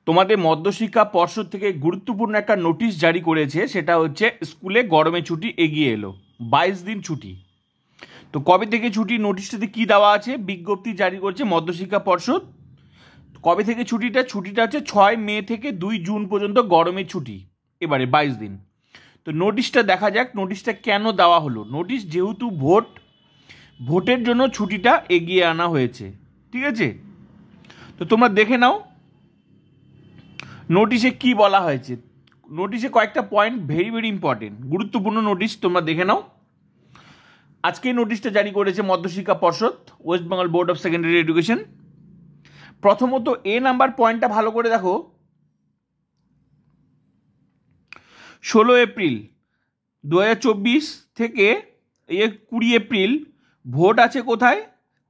তোমাদের মধ্যশিক্ষা পর্ষদ থেকে গুরুত্বপূর্ণ একটা নোটিশ জারি করেছে, সেটা হচ্ছে স্কুলে গরমে ছুটি এগিয়ে এলো, 22 দিন ছুটি। তো কবে থেকে ছুটি, নোটিশটাতে কি দেওয়া আছে, বিজ্ঞপ্তি জারি করছে মধ্যশিক্ষা পর্ষদ। কবে থেকে ছুটিটা হচ্ছে 6 মে থেকে 2 জুন পর্যন্ত গরমের ছুটি, এবারে 22 দিন। তো নোটিশটা দেখা যাক, নোটিশটা কেন দেওয়া হলো। নোটিশ যেহেতু ভোটের জন্য ছুটিটা এগিয়ে আনা হয়েছে, ঠিক আছে। তো তোমরা দেখে নাও নোটিশে কি বলা হয়েছে। নোটিশে কয়েকটা পয়েন্ট ভেরি ভেরি ইম্পর্টেন্ট, গুরুত্বপূর্ণ নোটিশ, তোমরা দেখে নাও। আজকে নোটিশটা জারি করেছে মধ্যশিক্ষা পর্ষদ, West Bengal board of secondary education. প্রথমত নাম্বার পয়েন্টটা ভালো করে দেখো। 16 এপ্রিল 2024 থেকে 20 এপ্রিল ভোট আছে কোথায়,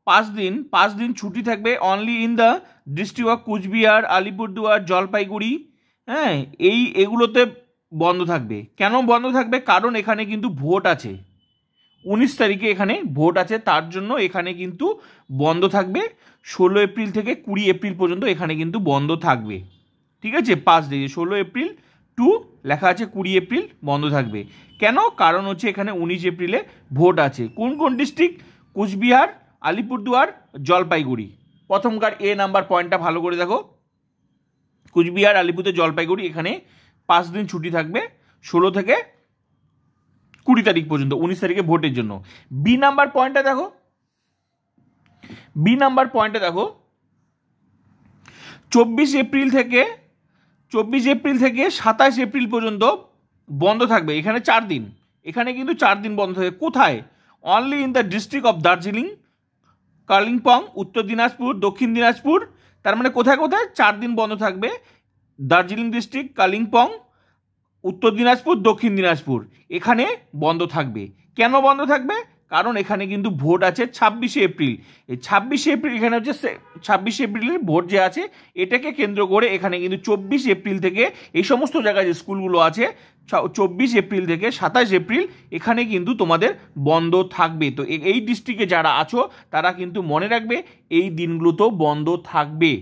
5 দিন ছুটি থাকবে only in the district of Coochbehar, Alipurduar, Jalpaiguri. হ্যাঁ, এগুলোতে বন্ধ থাকবে। কেন বন্ধ থাকবে, কারণ এখানে কিন্তু ভোট আছে, 19 তারিখে এখানে ভোট আছে, তার জন্য এখানে কিন্তু বন্ধ থাকবে। 16 এপ্রিল থেকে 20 এপ্রিল পর্যন্ত এখানে কিন্তু বন্ধ থাকবে, ঠিক আছে। 5 দিন, 16 এপ্রিল টু লেখা আছে 20 এপ্রিল বন্ধ থাকবে। কেন, কারণ হচ্ছে এখানে 19 এপ্রিলে ভোট আছে। কোন কোন ডিস্ট্রিক্ট, কুচবিহার, আলিপুরদুয়ার, জলপাইগুড়ি। প্রথমকার নাম্বার পয়েন্টটা ভালো করে দেখো, কুচবিহার, আলিপুরদুয়ার, জলপাইগুড়ি, এখানে 5 দিন ছুটি থাকবে 16 থেকে 20 তারিখ পর্যন্ত, 19 তারিখে ভোটের জন্য। বি নাম্বার পয়েন্টটা দেখো, 24 এপ্রিল থেকে 27 এপ্রিল পর্যন্ত বন্ধ থাকবে। এখানে 4 দিন, এখানে কিন্তু 4 দিন বন্ধ থাকবে। কোথায়, only in the district of Darjeeling, Kalimpong, উত্তর দিনাজপুর, দক্ষিণ দিনাজপুর। তার মানে কোথায় 4 দিন বন্ধ থাকবে, দার্জিলিং ডিস্ট্রিক্ট, কালিম্পং, উত্তর দিনাজপুর, দক্ষিণ দিনাজপুর, এখানে বন্ধ থাকবে। কেন বন্ধ থাকবে, কারণ এখানে কিন্তু ভোট আছে 26 এপ্রিল। এই 26 এপ্রিল এখানে হচ্ছে 26 এপ্রিলের ভোট যে আছে, এটাকে কেন্দ্র করে এখানে কিন্তু 24 এপ্রিল থেকে এই সমস্ত জায়গায় যে স্কুলগুলো আছে 24 এপ্রিল থেকে 27 এপ্রিল এখানে কিন্তু তোমাদের বন্ধ থাকবে। তো এই ডিস্ট্রিক্টে যারা আছো তারা কিন্তু মনে রাখবে এই দিনগুলোতেও বন্ধ থাকবে,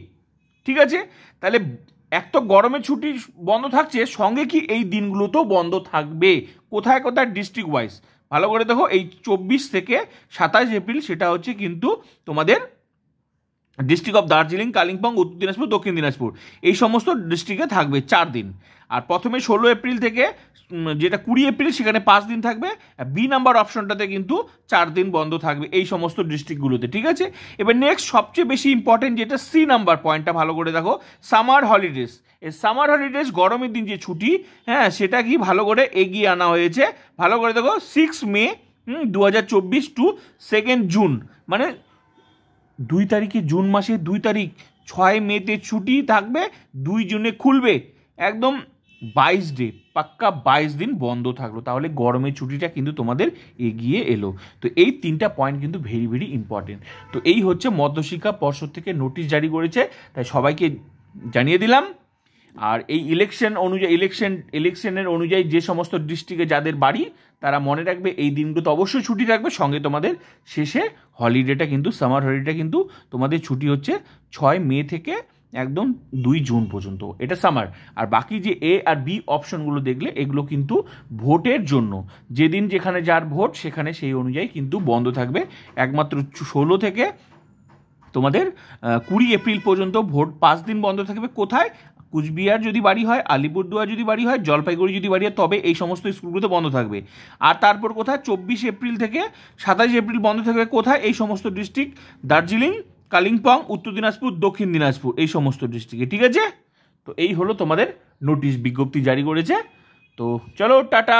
ঠিক আছে। তাহলে এক তো গরমের ছুটি বন্ধ থাকছে, সঙ্গে কি এই দিনগুলোতেও বন্ধ থাকবে। কোথায় ডিস্ট্রিক্ট ওয়াইজ ভালো করে দেখো। এই 24 থেকে 27 এপ্রিল সেটা হচ্ছে কিন্তু তোমাদের ডিস্ট্রিক্ট অফ দার্জিলিং, কালিম্পং, উত্তর দিনাজপুর, দক্ষিণ দিনাজপুর, এই সমস্ত ডিস্ট্রিক্টে থাকবে 4 দিন। আর প্রথমে 16 এপ্রিল থেকে যেটা 20 এপ্রিল সেখানে 5 দিন থাকবে। বি নাম্বার অপশনটাতে কিন্তু 4 দিন বন্ধ থাকবে এই সমস্ত ডিস্ট্রিক্টগুলোতে, ঠিক আছে। এবার নেক্সট সবচেয়ে বেশি ইম্পর্টেন্ট যেটা সি নাম্বার পয়েন্টটা ভালো করে দেখো, সামার হলিডেজ। এই সামার হলিডেজ গরমের দিন যে ছুটি, হ্যাঁ, সেটা কি ভালো করে এগিয়ে আনা হয়েছে। ভালো করে দেখো, 6 মে 2024 টু 2 জুন, মানে 2 তারিখে, জুন মাসের 2 তারিখ, 6 মেতে ছুটি থাকবে, 2 জুনে খুলবে, একদম 22 ডে, পাক্কা 22 দিন বন্ধ থাকলো। তাহলে গরমের ছুটিটা কিন্তু তোমাদের এগিয়ে এলো। তো এই 3টা পয়েন্ট কিন্তু ভেরি ভেরি ইম্পর্টেন্ট। তো এই হচ্ছে মধ্যশিক্ষা পর্ষদ থেকে নোটিশ জারি করেছে, তাই সবাইকে জানিয়ে দিলাম। আর এই ইলেকশনের অনুযায়ী যে সমস্ত ডিস্ট্রিক্টে যাদের বাড়ি তারা মনে রাখবে এই দিনগুলোতে অবশ্যই ছুটি থাকবে। সঙ্গে তোমাদের শেষে হলিডেটা কিন্তু, সামার হলিডেটা কিন্তু তোমাদের ছুটি হচ্ছে 6 মে থেকে একদম 2 জুন পর্যন্ত, এটা সামার। আর বাকি যে এ আর বি অপশনগুলো দেখলে এগুলো কিন্তু ভোটের জন্য, যেদিন যেখানে যার ভোট সেখানে সেই অনুযায়ী কিন্তু বন্ধ থাকবে। একমাত্র 16 থেকে তোমাদের 20 এপ্রিল পর্যন্ত ভোট 5 দিন বন্ধ থাকবে। কোথায়, কুচবিহার যদি বাড়ি হয়, আলিপুরদুয়ার যদি বাড়ি হয়, জলপাইগুড়ি যদি বাড়ি হয়, তবে এই সমস্ত স্কুলগুলোতে বন্ধ থাকবে। আর তারপর কোথায়, 24 এপ্রিল থেকে 27 এপ্রিল বন্ধ থাকবে। কোথায়, এই সমস্ত ডিস্ট্রিক্ট, দার্জিলিং, কালিম্পং, উত্তর দিনাজপুর, দক্ষিণ দিনাজপুর, এই সমস্ত ডিস্ট্রিক্টে, ঠিক আছে। তো এই হলো তোমাদের নোটিশ, বিজ্ঞপ্তি জারি করেছে। তো চলো, টাটা।